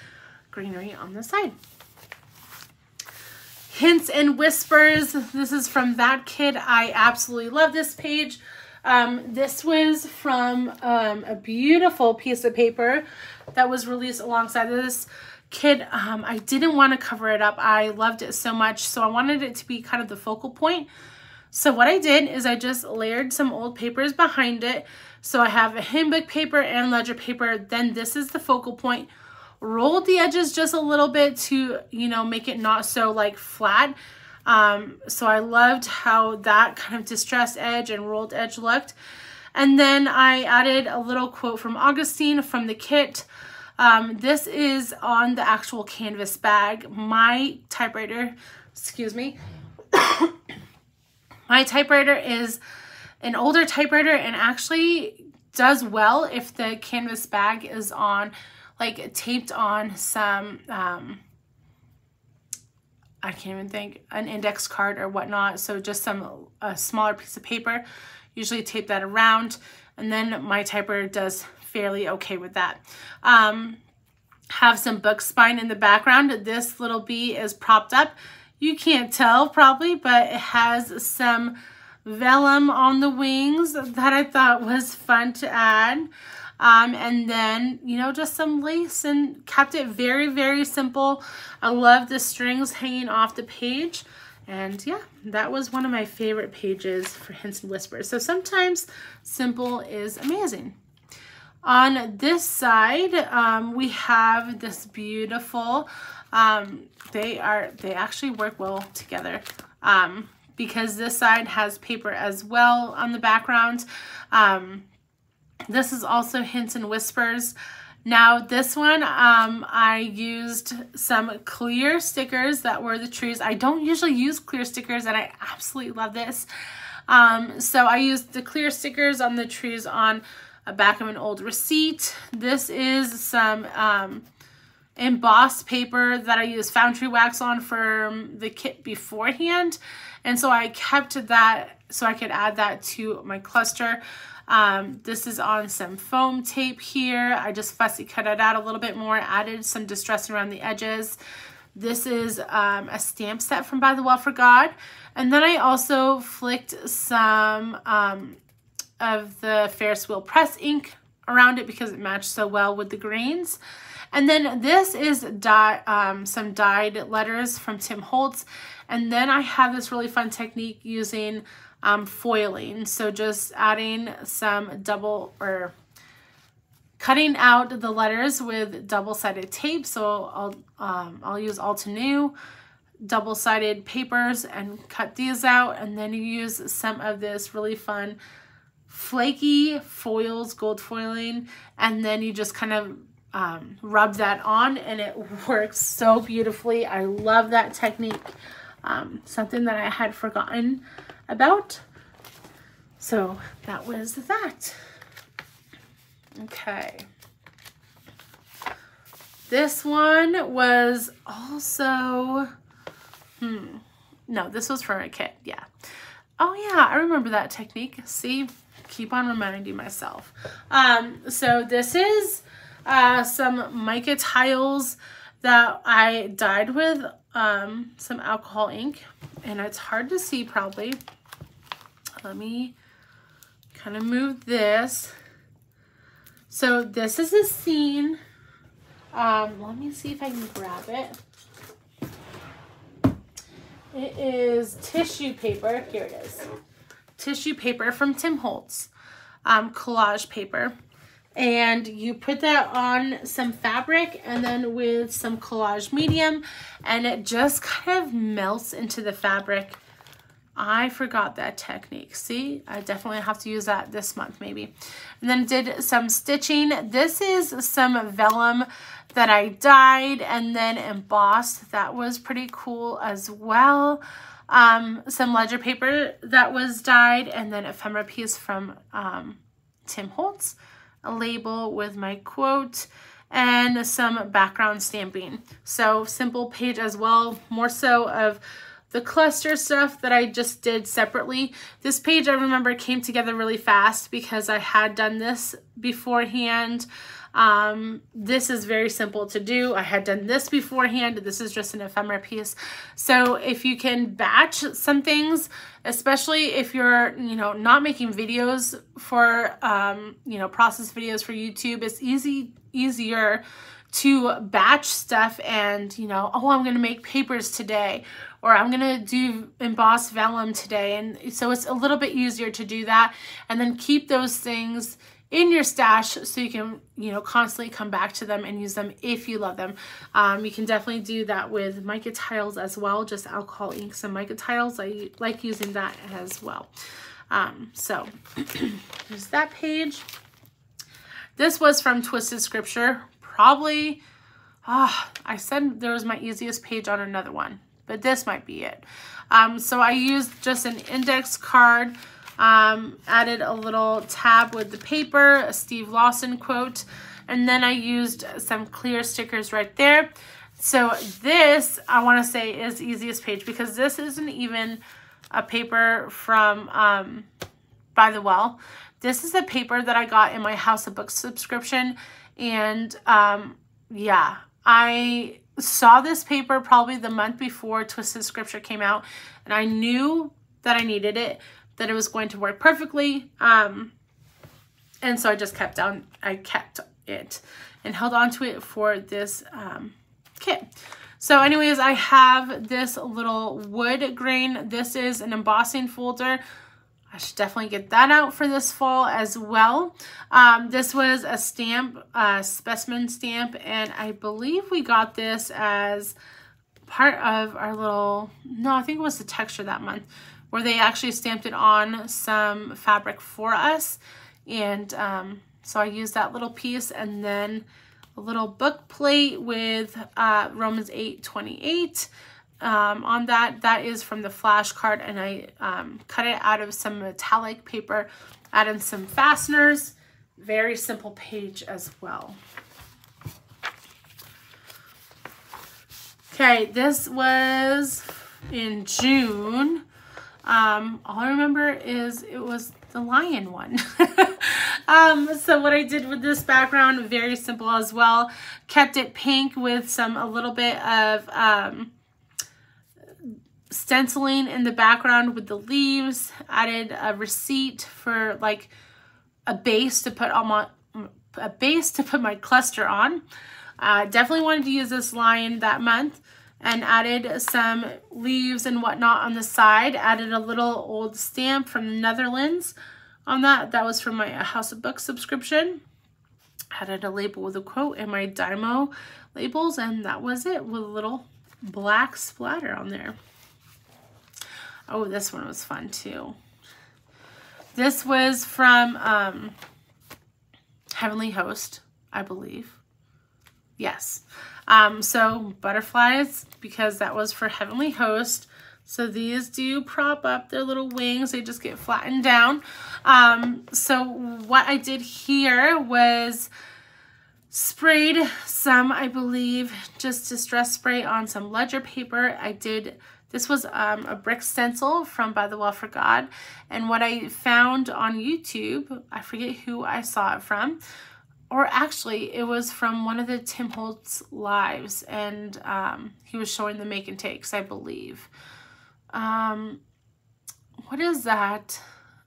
greenery on the side. Hints and Whispers. This is from That Kid. I absolutely love this page. This was from a beautiful piece of paper that was released alongside of this kid. I didn't want to cover it up. I loved it so much, so I wanted it to be kind of the focal point. So what I did is I just layered some old papers behind it. So I have a hymn book paper and ledger paper. Then this is the focal point. Rolled the edges just a little bit to, you know, make it not so like flat. So I loved how that kind of distressed edge and rolled edge looked. And then I added a little quote from Augustine from the kit. This is on the actual canvas bag. My typewriter, excuse me, my typewriter is an older typewriter and actually does well if the canvas bag is on, like taped on some, I can't even think, an index card or whatnot. So just a smaller piece of paper, usually tape that around. And then my typewriter does fairly okay with that. Have some book spine in the background. This little bee is propped up. You can't tell probably, but it has some vellum on the wings that I thought was fun to add. And then, you know, just some lace, and kept it very, very simple. I love the strings hanging off the page. And yeah, that was one of my favorite pages for Hints and Whispers. So sometimes simple is amazing. On this side, we have this beautiful, they actually work well together, because this side has paper as well on the background. This is also Hints and Whispers, Now this one, I used some clear stickers that were the trees. I don't usually use clear stickers, and I absolutely love this. So I used the clear stickers on the trees on a back of an old receipt. This is some embossed paper that I used foundry wax on for the kit beforehand. And so I kept that so I could add that to my cluster. This is on some foam tape here. I just fussy cut it out a little bit more, added some distress around the edges. This is a stamp set from By the Well for God. And then I also flicked some of the Ferris Wheel Press ink around it because it matched so well with the greens. And then this is some dyed letters from Tim Holtz. And then I have this really fun technique using foiling. So just adding some cutting out the letters with double-sided tape. So I'll use Altenew double-sided papers and cut these out. And then you use some of this really fun flaky foils, gold foiling, and then you just kind of rub that on, and it works so beautifully. I love that technique. Something that I had forgotten about. So that was that. Okay. This one was also, no, this was for a kit. Yeah. Oh yeah, I remember that technique. See, keep on reminding myself. So this is some mica tiles that I dyed with some alcohol ink, and it's hard to see probably. Let me kind of move this. So this is a scene. Let me see if I can grab it. It is tissue paper. Here it is. Tissue paper from Tim Holtz. Collage paper. And you put that on some fabric and then with some collage medium, and it just kind of melts into the fabric. I forgot that technique. See, I definitely have to use that this month maybe. And then did some stitching. This is some vellum that I dyed and then embossed. That was pretty cool as well. Some ledger paper that was dyed, and then ephemera piece from Tim Holtz. A label with my quote, and some background stamping. So simple page as well, more so of the cluster stuff that I just did separately. This page I remember came together really fast because I had done this beforehand. This is very simple to do. I had done this beforehand. This is just an ephemera piece. So if you can batch some things, especially if you're, not making videos for, process videos for YouTube, it's easier to batch stuff and, oh, I'm going to make papers today, or I'm going to do embossed vellum today. And so it's a little bit easier to do that and then keep those things in your stash so you can, constantly come back to them and use them if you love them. You can definitely do that with mica tiles as well, just alcohol inks and mica tiles. I like using that as well. So there's that page. This was from Twisted Scripture. Probably, I said there was my easiest page on another one, but this might be it. So I used just an index card, added a little tab with the paper, a Steve Lawson quote, and then I used some clear stickers right there. So this, I want to say, is the easiest page because this isn't even a paper from By the Well. This is a paper that I got in my House of Books subscription, and yeah, I saw this paper probably the month before Twisted Scripture came out, and I knew that I needed it, that it was going to work perfectly, and so I just kept it and held on to it for this kit. So anyways, I have this little wood grain. This is an embossing folder. I should definitely get that out for this fall as well. This was a stamp, specimen stamp, and I believe we got this as part of our little, no, I think it was the texture that month, where they actually stamped it on some fabric for us. And so I used that little piece, and then a little book plate with Romans 8:28 on that. That is from the flashcard, and I cut it out of some metallic paper, added some fasteners. Very simple page as well. Okay, this was in June. All I remember is it was the lion one. So what I did with this background, very simple as well. Kept it pink with a little bit of stenciling in the background with the leaves. Added a receipt for like a base to put on my cluster on. Definitely wanted to use this lion that month, and added some leaves and whatnot on the side. Added a little old stamp from the Netherlands on that. That was from my House of Books subscription. Added a label with a quote and my Dymo labels, and that was it, with a little black splatter on there. Oh, this one was fun too. This was from Heavenly Host, I believe. Yes. So butterflies, because that was for Heavenly Host. So these do prop up their little wings. They just get flattened down. So what I did here was sprayed some, I believe, just distress spray on some ledger paper. This was a brick stencil from By the Well for God. And what I found on YouTube, I forget who I saw it from, or actually it was from one of the Tim Holtz lives, and he was showing the make and takes, I believe. What is that?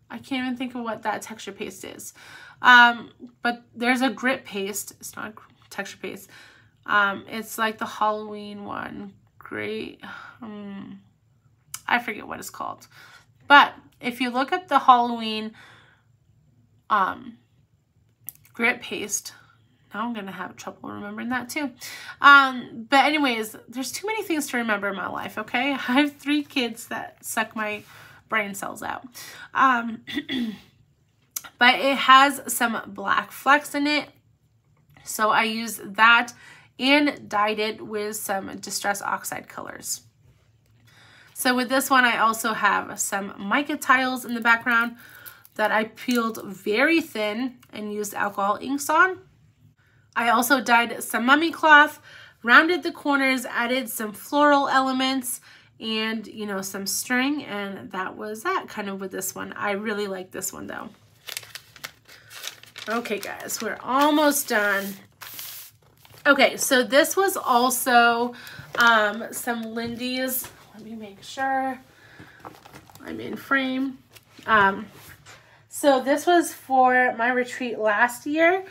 I can't even think of what that texture paste is. But there's a grit paste. It's not texture paste. It's like the Halloween one. Great. I forget what it's called. But if you look at the Halloween grit paste, now I'm going to have trouble remembering that too. But anyways, there's too many things to remember in my life, okay? I have 3 kids that suck my brain cells out. But it has some black flecks in it. So I used that and dyed it with some Distress Oxide colors. So with this one, I also have some mica tiles in the background that I peeled very thin and used alcohol inks on. I also dyed some mummy cloth, rounded the corners, added some floral elements, and, you know, some string, and that was that kind of with this one. I really like this one though. Okay guys, we're almost done. Okay, so this was also some Lindy's. Let me make sure I'm in frame. So this was for my retreat last year.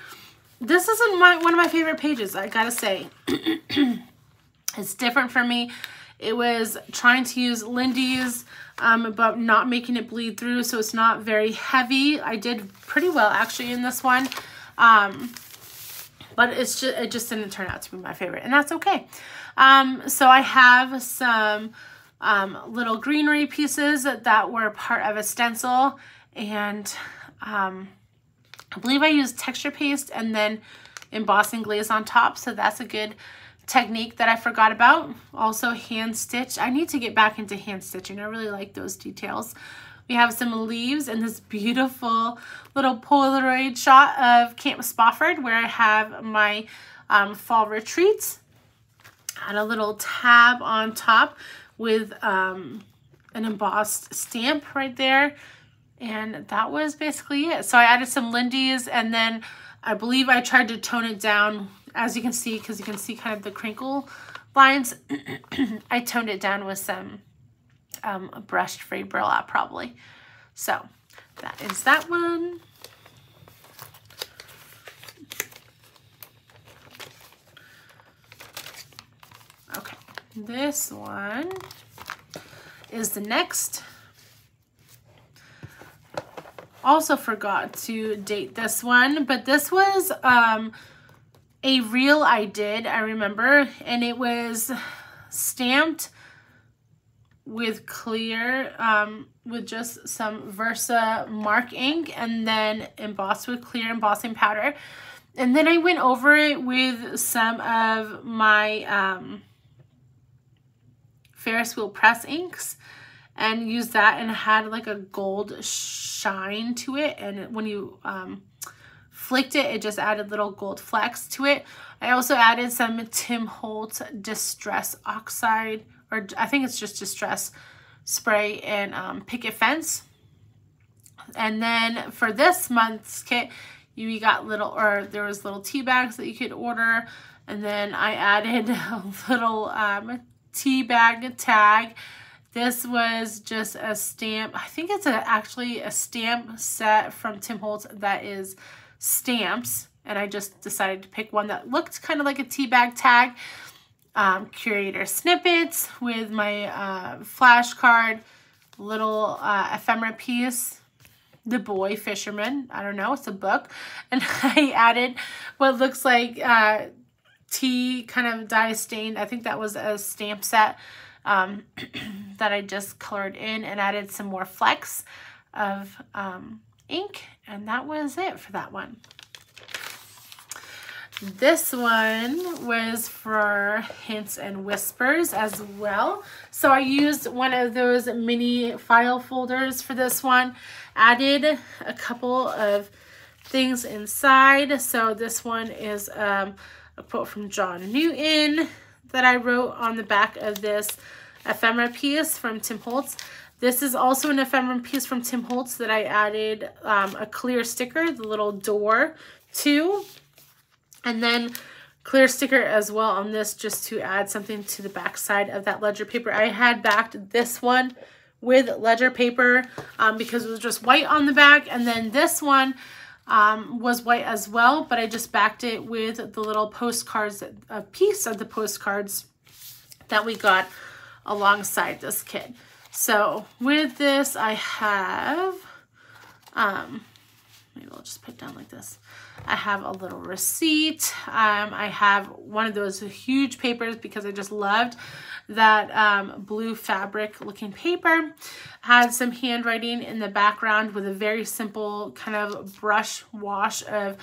This isn't one of my favorite pages, I gotta say. It's different for me. It was trying to use Lindy's, but not making it bleed through, so it's not very heavy. I did pretty well actually in this one, but it just didn't turn out to be my favorite, and that's okay. So I have some little greenery pieces that were part of a stencil, and I believe I used texture paste and then embossing glaze on top, so that's a good technique that I forgot about. Also hand stitch. I need to get back into hand stitching. I really like those details. We have some leaves and this beautiful little Polaroid shot of Camp Spofford where I have my fall retreats. Add a little tab on top with an embossed stamp right there. And that was basically it. So I added some Lindy's, and then I believe I tried to tone it down, as you can see, because you can see kind of the crinkle lines. I toned it down with some brushed frayed burlap probably. So that is that one. Okay, this one is the next. Also forgot to date this one, but this was a reel I did, I remember, and it was stamped with clear, with just some Versa mark ink, and then embossed with clear embossing powder. And then I went over it with some of my Ferris wheel press inks and used that, and it had like a gold shine to it, and when you flicked it, it just added little gold flecks to it. I also added some Tim Holtz Distress Oxide, or I think it's just Distress spray, and Picket Fence. And then for this month's kit, you got there was little tea bags that you could order, and then I added a little tea bag tag. This was just a stamp. I think it's actually a stamp set from Tim Holtz that is stamps, and I just decided to pick one that looked kind of like a tea bag tag. Curator snippets with my flashcard, little ephemera piece, The Boy Fisherman. I don't know, it's a book. And I added what looks like tea kind of dye stained. I think that was a stamp set that I just colored in, and added some more flecks of ink, and that was it for that one. This one was for Hints and Whispers as well. So I used one of those mini file folders for this one, added a couple of things inside. So this one is a quote from John Newton that I wrote on the back of this ephemera piece from Tim Holtz. This is also an ephemera piece from Tim Holtz that I added a clear sticker, the little door, to. And then clear sticker as well on this, just to add something to the back side of that ledger paper. I had backed this one with ledger paper because it was just white on the back. And then this one was white as well, but I just backed it with the little postcards, a piece of the postcards that we got alongside this kit. So with this, I have, maybe I'll just put it down like this. I have a little receipt. I have one of those huge papers because I just loved that blue fabric looking paper. Had some handwriting in the background with a very simple kind of brush wash of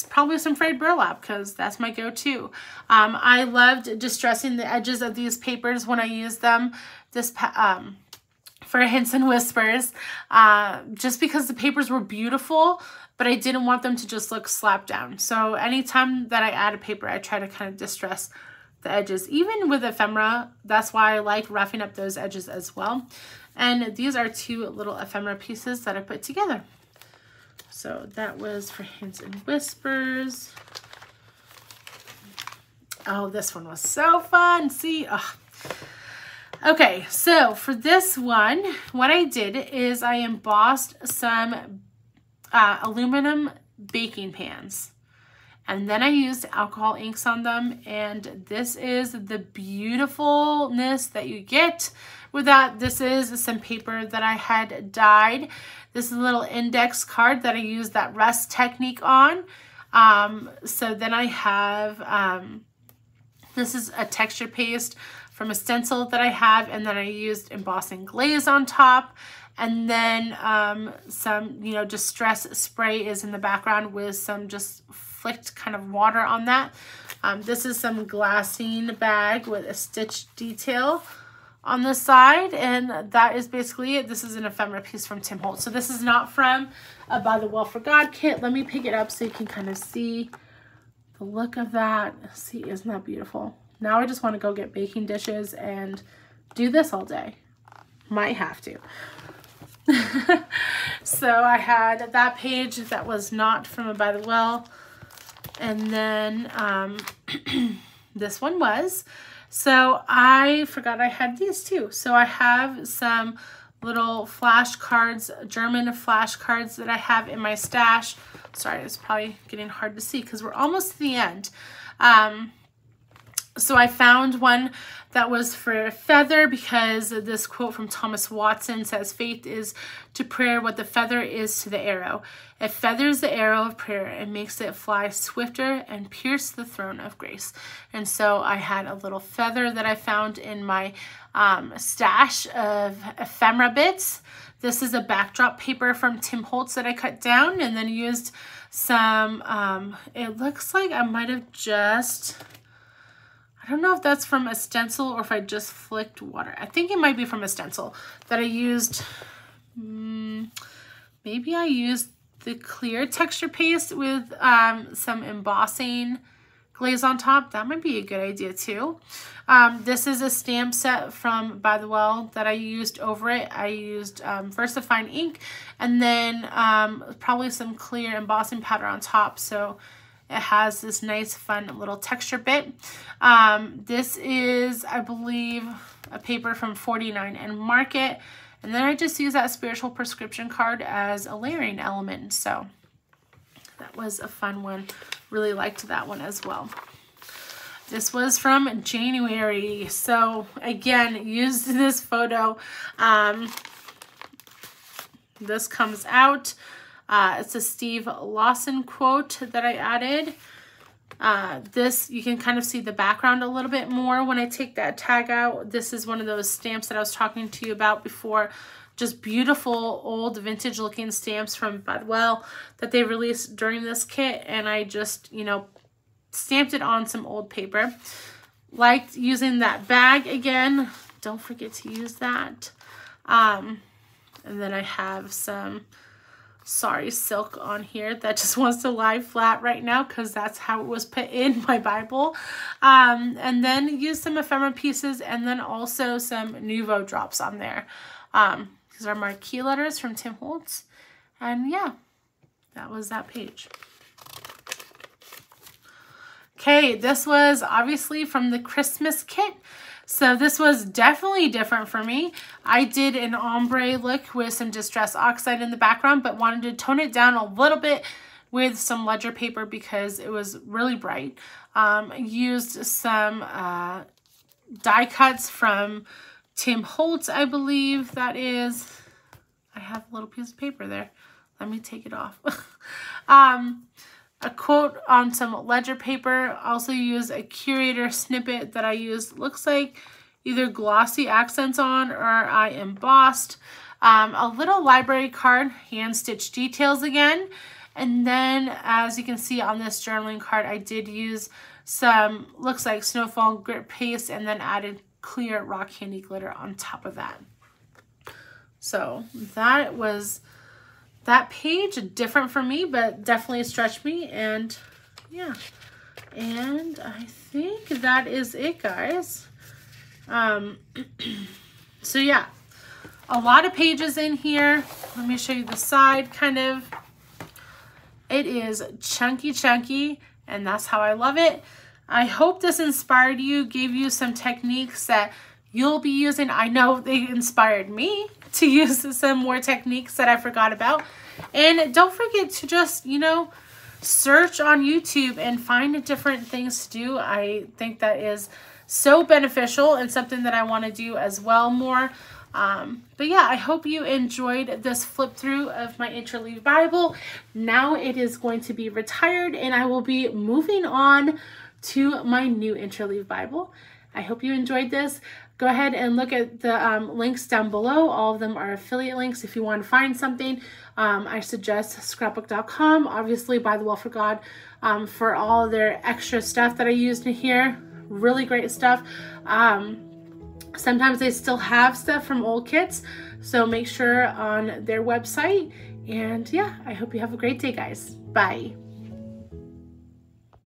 probably some frayed burlap, because that's my go-to. I loved distressing the edges of these papers when I used them for Hints and Whispers, just because the papers were beautiful, but I didn't want them to just look slapped down. So anytime that I add a paper, I try to kind of distress the edges. Even with ephemera, that's why I like roughing up those edges as well. And these are two little ephemera pieces that I put together. So that was for Hints and Whispers. Oh, this one was so fun. See? Oh. Okay, so for this one, what I did is I embossed some aluminum baking pans. And then I used alcohol inks on them. And this is the beautifulness that you get with that. This is some paper that I had dyed. This is a little index card that I used that rest technique on. So then I have, this is a texture paste from a stencil that I have, and then I used embossing glaze on top. And then some, distress spray is in the background with some just flicked kind of water on that. This is some glassine bag with a stitch detail on the side, and that is basically it. This is an ephemera piece from Tim Holtz. So this is not from a By the Well for God kit. Let me pick it up so you can kind of see the look of that. See, isn't that beautiful? Now I just want to go get baking dishes and do this all day. Might have to. So I had that page that was not from a By the Well, and then this one was. So I forgot I had these too. So I have some little flashcards, German flashcards that I have in my stash. Sorry, it's probably getting hard to see because we're almost to the end. So I found one that was for feather, because this quote from Thomas Watson says, "Faith is to prayer what the feather is to the arrow. It feathers the arrow of prayer and makes it fly swifter and pierce the throne of grace." And so I had a little feather that I found in my stash of ephemera bits. This is a backdrop paper from Tim Holtz that I cut down and then used some, it looks like I might have just, I don't know if that's from a stencil or if I just flicked water. I think it might be from a stencil that I used. Maybe I used the clear texture paste with some embossing glaze on top. That might be a good idea too. This is a stamp set from By the Well that I used over it. I used VersaFine ink and then probably some clear embossing powder on top. So it has this nice fun little texture bit. This is, I believe, a paper from 49 and Market. And then I just use that spiritual prescription card as a layering element. So that was a fun one. Really liked that one as well. This was from January. So again, used this photo. This comes out. It's a Steve Lawson quote that I added. This, you can kind of see the background a little bit more when I take that tag out. This is one of those stamps that I was talking to you about before. Just beautiful old vintage looking stamps from By the Well that they released during this kit. And I just, you know, stamped it on some old paper. Liked using that bag again. Don't forget to use that. And then I have some Sorry silk on here that just wants to lie flat right now because that's how it was put in my Bible. And then use some ephemera pieces and then also some Nuvo drops on there. These are marquee letters from Tim Holtz. And yeah, that was that page. Okay, this was obviously from the Christmas kit. So this was definitely different for me. I did an ombre look with some Distress Oxide in the background, but wanted to tone it down a little bit with some ledger paper because it was really bright. Used some die cuts from Tim Holtz, I believe that is. I have a little piece of paper there. Let me take it off. A quote on some ledger paper. Also use a curator snippet that I used. Looks like either glossy accents on or I embossed. A little library card, hand stitched details again. And then as you can see on this journaling card, I did use some, looks like snowfall grit paste and then added clear rock candy glitter on top of that. So that was that page, different for me, but definitely stretched me. And yeah, and I think that is it, guys. So yeah, a lot of pages in here. Let me show you the side kind of. It is chunky, and that's how I love it. I hope this inspired you, gave you some techniques that you'll be using. I know they inspired me to use some more techniques that I forgot about. And don't forget to just, you know, search on YouTube and find different things to do. I think that is so beneficial and something that I want to do as well more. But yeah, I hope you enjoyed this flip through of my Interleave Bible. Now it is going to be retired and I will be moving on to my new Interleave Bible. I hope you enjoyed this. Go ahead and look at the links down below. All of them are affiliate links if you want to find something. I suggest scrapbook.com, obviously By the Well for God, for all their extra stuff that I used in here. Really great stuff. Sometimes they still have stuff from old kits, so make sure on their website. And yeah, I hope you have a great day, guys. Bye.